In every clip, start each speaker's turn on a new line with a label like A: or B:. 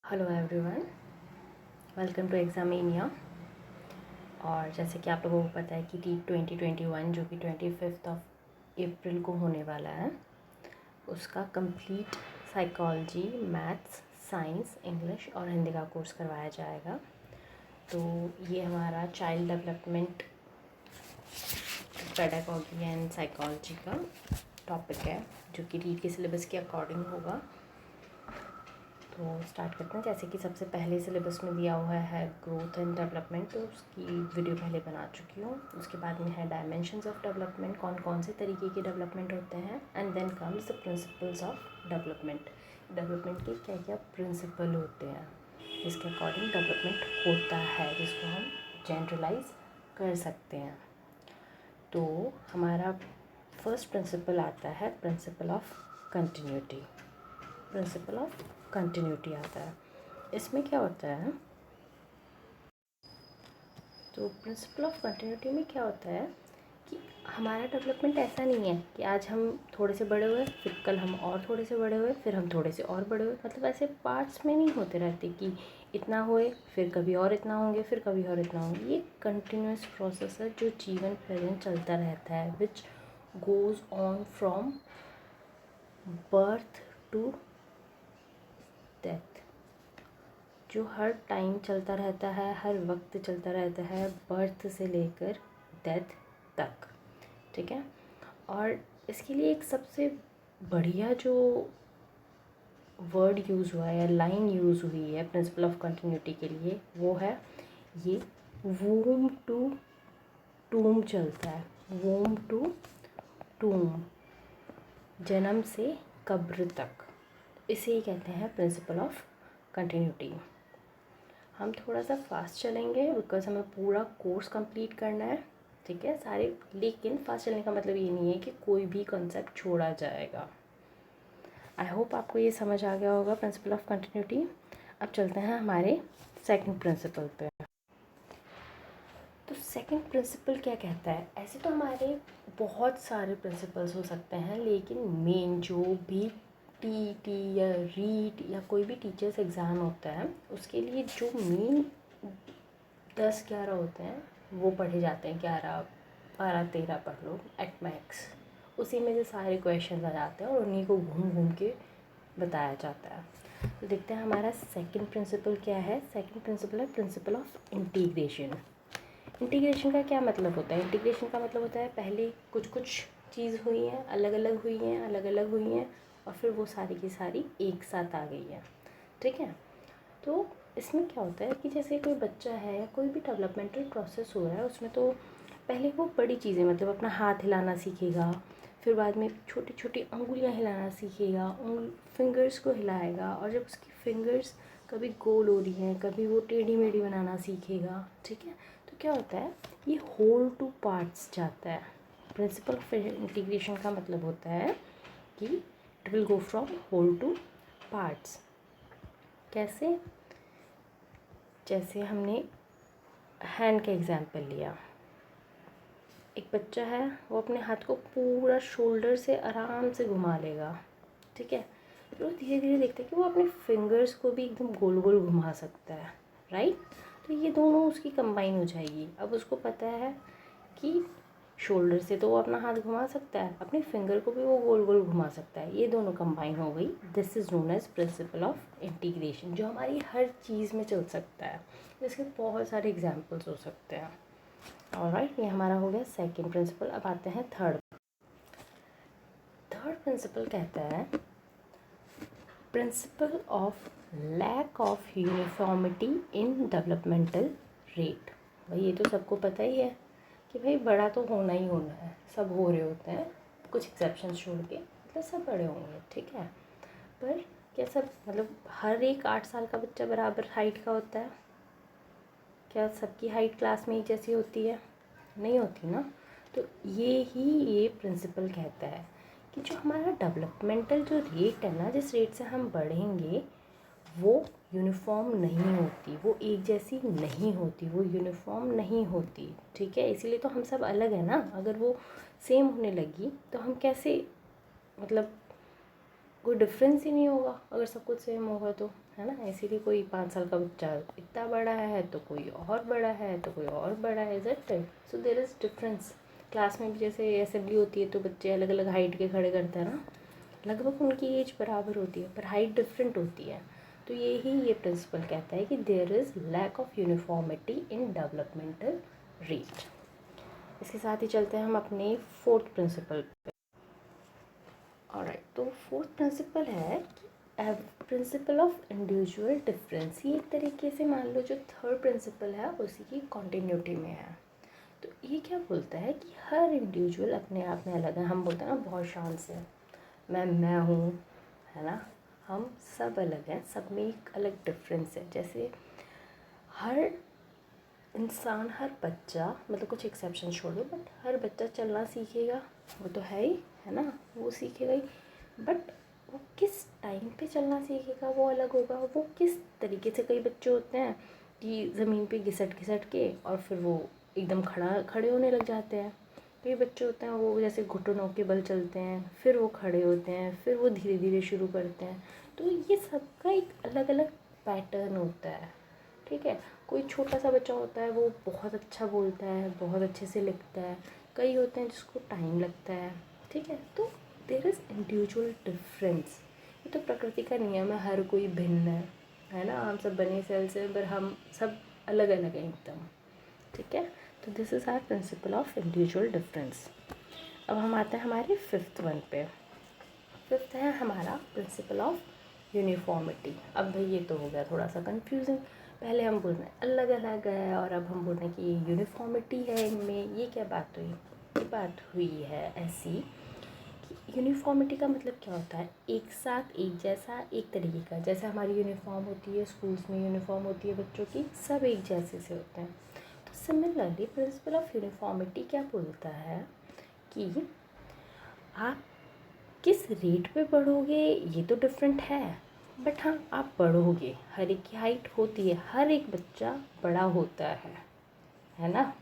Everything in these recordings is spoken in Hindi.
A: Hello everyone, welcome to Examinia. और जैसे कि आप लोगों को पता है कि टी 2021 जो कि 25 अप्रैल को होने वाला है, उसका complete psychology, maths, science, English और हिंदी का कोर्स करवाया जाएगा। तो ये हमारा child development, pedagogy and psychology का टॉपिक है, जो कि रीड के सिलेबस के अकॉर्डिंग होगा। तो स्टार्ट करते हैं। जैसे कि सबसे पहले सिलेबस में दिया हुआ है ग्रोथ एंड डेवलपमेंट, तो उसकी वीडियो पहले बना चुकी हूँ। उसके बाद में है डायमेंशंस ऑफ डेवलपमेंट, कौन कौन से तरीके के डेवलपमेंट होते हैं, and then comes the principles of development. Development के क्या क्या प्रिंसिपल होते हैं जिसके अकॉर्डिंग डेवलपमेंट होता है, जिसको हम जनरलाइज कर सकते हैं। तो हमारा फर्स्ट प्रिंसिपल आता है principle of continuity. Principle of continuity आता है। इसमें क्या होता है, तो प्रिंसिपल ऑफ कंटिन्यूटी में क्या होता है कि हमारा डेवलपमेंट ऐसा नहीं है कि आज हम थोड़े से बड़े हुए, फिर कल हम और थोड़े से बड़े हुए, फिर हम थोड़े से और बड़े हुए। मतलब ऐसे पार्ट्स में नहीं होते रहते कि इतना हुए फिर कभी और इतना होंगे, फिर कभी और इतना होंगे। ये कंटिन्यूस प्रोसेस है जो जीवन पर्यंत चलता रहता है, which goes on from birth to death, जो हर टाइम चलता रहता है, हर वक्त चलता रहता है, बर्थ से लेकर डेथ तक। ठीक है। और इसके लिए एक सबसे बढ़िया जो वर्ड यूज़ हुआ है या लाइन यूज़ हुई है प्रिंसिपल ऑफ कंटिन्यूटी के लिए, वो है ये वूम टू टूम चलता है। वूम टू टूम, जन्म से कब्र तक, इसे ही कहते हैं प्रिंसिपल ऑफ कंटिन्यूटी। हम थोड़ा सा फास्ट चलेंगे बिकॉज हमें पूरा कोर्स कंप्लीट करना है। ठीक है सारे, लेकिन फास्ट चलने का मतलब ये नहीं है कि कोई भी कॉन्सेप्ट छोड़ा जाएगा। आई होप आपको ये समझ आ गया होगा प्रिंसिपल ऑफ कंटिन्यूटी। अब चलते हैं हमारे सेकंड प्रिंसिपल पे। तो सेकंड प्रिंसिपल क्या कहता है, ऐसे तो हमारे बहुत सारे प्रिंसिपल्स हो सकते हैं, लेकिन मेन जो भी टी या रीट या कोई भी टीचर्स एग्ज़ाम होता है, उसके लिए जो मेन 10-11 होते हैं वो पढ़े जाते हैं। 11-12-13 पढ़ लो एट मैक्स। उसी में से सारे क्वेश्चन आ जाते हैं और उन्हीं को घूम घूम के बताया जाता है। तो देखते हैं हमारा सेकंड प्रिंसिपल क्या है। सेकंड प्रिंसिपल है प्रिंसिपल ऑफ इंटीग्रेशन। इंटीग्रेशन का क्या मतलब होता है? इंटीग्रेशन का मतलब होता है पहले कुछ कुछ चीज़ हुई हैं, अलग अलग हुई हैं, अलग अलग हुई हैं, और फिर वो सारी की सारी एक साथ आ गई है। ठीक है। तो इसमें क्या होता है कि जैसे कोई बच्चा है या कोई भी डेवलपमेंटल प्रोसेस हो रहा है, उसमें तो पहले वो बड़ी चीज़ें, मतलब अपना हाथ हिलाना सीखेगा, फिर बाद में छोटी छोटी अंगुलियां हिलाना सीखेगा, फिंगर्स को हिलाएगा, और जब उसकी फिंगर्स कभी गोल हो रही हैं, कभी वो टेढ़ी मेढ़ी बनाना सीखेगा। ठीक है। तो क्या होता है, ये होल टू पार्ट्स जाता है। प्रिंसिपल ऑफ इंटीग्रेशन का मतलब होता है कि it will go from whole to parts. कैसे? जैसे हमने हैंड का एग्जाम्पल लिया, एक बच्चा है, वो अपने हाथ को पूरा शोल्डर से आराम से घुमा लेगा। ठीक है। फिर वो धीरे धीरे देखते हैं कि वो अपने फिंगर्स को भी एकदम गोल गोल घुमा सकता है। राइट। तो ये दोनों उसकी कंबाइन हो जाएगी। अब उसको पता है कि शोल्डर से तो वो अपना हाथ घुमा सकता है, अपने फिंगर को भी वो गोल गोल घुमा सकता है। ये दोनों कंबाइन हो गई। This is known as principle of integration, जो हमारी हर चीज़ में चल सकता है। इसके बहुत सारे एग्जाम्पल्स हो सकते हैं। ऑलराइट, ये हमारा हो गया सेकंड प्रिंसिपल। अब आते हैं थर्ड। थर्ड प्रिंसिपल कहता है principle of lack of uniformity in developmental rate. भाई ये तो सबको पता ही है कि भाई बड़ा तो होना ही होना है, सब हो रहे होते हैं, कुछ एक्सेप्शंस छोड़ के, मतलब सब बड़े होंगे। ठीक है। पर क्या सब, मतलब हर एक 8 साल का बच्चा बराबर हाइट का होता है? क्या सबकी हाइट क्लास में ही जैसी होती है? नहीं होती ना। तो ये प्रिंसिपल कहता है कि जो हमारा डेवलपमेंटल जो रेट है ना, जिस रेट से हम बढ़ेंगे, वो यूनिफॉर्म नहीं होती, वो एक जैसी नहीं होती, वो यूनिफॉर्म नहीं होती। ठीक है। इसीलिए तो हम सब अलग हैं ना। अगर वो सेम होने लगी तो हम कैसे, मतलब कोई डिफरेंस ही नहीं होगा अगर सब कुछ सेम होगा तो। है ना। इसीलिए कोई 5 साल का बच्चा इतना बड़ा है तो कोई और बड़ा है तो कोई और बड़ा है, is it. So there is difference. Class में भी जैसे असेंबली होती है तो बच्चे अलग अलग हाइट के खड़े करते हैं ना, लगभग उनकी एज बराबर होती है पर हाइट डिफरेंट होती है। तो यही ये प्रिंसिपल कहता है कि there is lack of uniformity in developmental rate. इसके साथ ही चलते हैं हम अपने फोर्थ प्रिंसिपल पे। ऑलराइट, तो फोर्थ प्रिंसिपल है प्रिंसिपल ऑफ इंडिविजुअल डिफरेंस। ये एक तरीके से मान लो जो थर्ड प्रिंसिपल है उसी की कॉन्टिन्यूटी में है। तो ये क्या बोलता है कि हर इंडिविजुअल अपने आप में अलग है। हम बोलते हैं ना बहुत शान से, मैं हूँ, है ना। हम सब अलग हैं, सब में एक अलग डिफरेंस है। जैसे हर इंसान, हर बच्चा, मतलब कुछ एक्सेप्शन छोड़ दो, बट हर बच्चा चलना सीखेगा, वो तो है ही, है ना, वो सीखेगा ही। बट वो किस टाइम पे चलना सीखेगा वो अलग होगा। वो किस तरीके से, कई बच्चे होते हैं कि ज़मीन पे घिसट के और फिर वो एकदम खड़े होने लग जाते हैं। कई बच्चे होते हैं वो जैसे घुटनों के बल चलते हैं, फिर वो खड़े होते हैं, फिर वो धीरे धीरे शुरू करते हैं। तो ये सबका एक अलग अलग पैटर्न होता है, ठीक है। कोई छोटा सा बच्चा होता है वो बहुत अच्छा बोलता है, बहुत अच्छे से लिखता है। कई होते हैं जिसको टाइम लगता है, ठीक है। तो देयर इज़ इंडिविजुअल डिफरेंस। ये तो प्रकृति का नियम है, हर कोई भिन्न है ना। हम सब बने सेल से, पर हम सब अलग अलग हैं एकदम, ठीक है। तो this is our principle of individual difference. अब हम आते हैं हमारे फिफ्थ वन पे। फिफ्थ है हमारा प्रिंसिपल ऑफ यूनिफॉर्मिटी। अब भाई ये तो हो गया थोड़ा सा कंफ्यूजिंग। पहले हम बोल रहे हैं अलग अलग है और अब हम बोल रहे हैं कि यूनिफॉर्मिटी है इनमें। ये क्या बात हुई? ये बात हुई है ऐसी कि यूनिफॉर्मिटी का मतलब क्या होता है? एक साथ, एक जैसा, एक तरीके का। जैसे हमारी यूनिफॉर्म होती है, स्कूल्स में यूनिफॉर्म होती है बच्चों की, सब एक जैसे से होते हैं। तो सिमिलरली प्रिंसिपल ऑफ यूनिफॉर्मिटी क्या बोलता है कि आप किस रेट पे बढ़ोगे ये तो डिफरेंट है, बट हाँ आप बढ़ोगे। हर एक की हाइट होती है, हर एक बच्चा बड़ा होता है ना।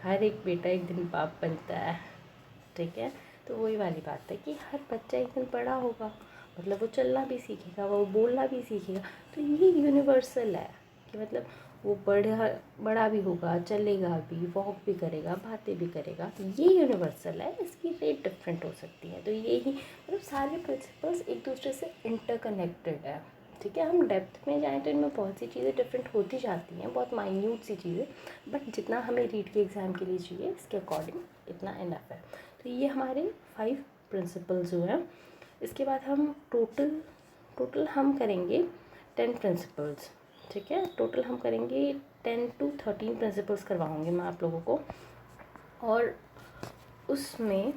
A: हर एक बेटा एक दिन बाप बनता है, ठीक है। तो वही वाली बात है कि हर बच्चा एक दिन बड़ा होगा, मतलब वो चलना भी सीखेगा, वो बोलना भी सीखेगा। तो ये यूनिवर्सल है कि मतलब वो बड़ा भी होगा, चलेगा भी, वॉक भी करेगा, बातें भी करेगा। तो ये यूनिवर्सल है, इसकी रेट डिफरेंट हो सकती है। तो ये ही मतलब सारे प्रिंसिपल्स एक दूसरे से इंटरकनेक्टेड है, ठीक है। हम डेप्थ में जाएँ तो इनमें बहुत सी चीज़ें डिफरेंट होती जाती हैं, बहुत माइन्यूट सी चीज़ें, बट जितना हमें रीड के एग्ज़ाम के लिए चाहिए इसके अकॉर्डिंग इतना इनफ है। तो ये हमारे 5 प्रिंसिपल्स हुए हैं। इसके बाद हम टोटल हम करेंगे 10 प्रिंसिपल्स, ठीक है। टोटल हम करेंगे 10 to 13 प्रिंसिपल्स करवाऊँगी मैं आप लोगों को, और उसमें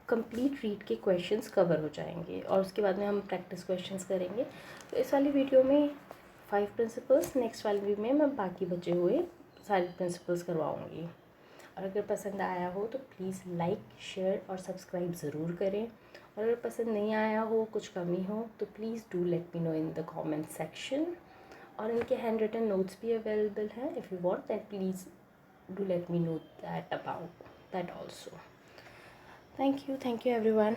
A: कंप्लीट रीड के क्वेश्चंस कवर हो जाएंगे और उसके बाद में हम प्रैक्टिस क्वेश्चंस करेंगे। तो इस वाली वीडियो में 5 प्रिंसिपल्स, नेक्स्ट वाली वीडियो में मैं बाकी बचे हुए सारे प्रिंसिपल्स करवाऊँगी। और अगर पसंद आया हो तो प्लीज़ लाइक, शेयर और सब्सक्राइब ज़रूर करें। और अगर पसंद नहीं आया हो, कुछ कमी हो, तो please do let me know in the comment section. और इनके हैंड रिटन नोट्स भी अवेलेबल हैं। If you want that please do let me know that about that also. Thank you everyone.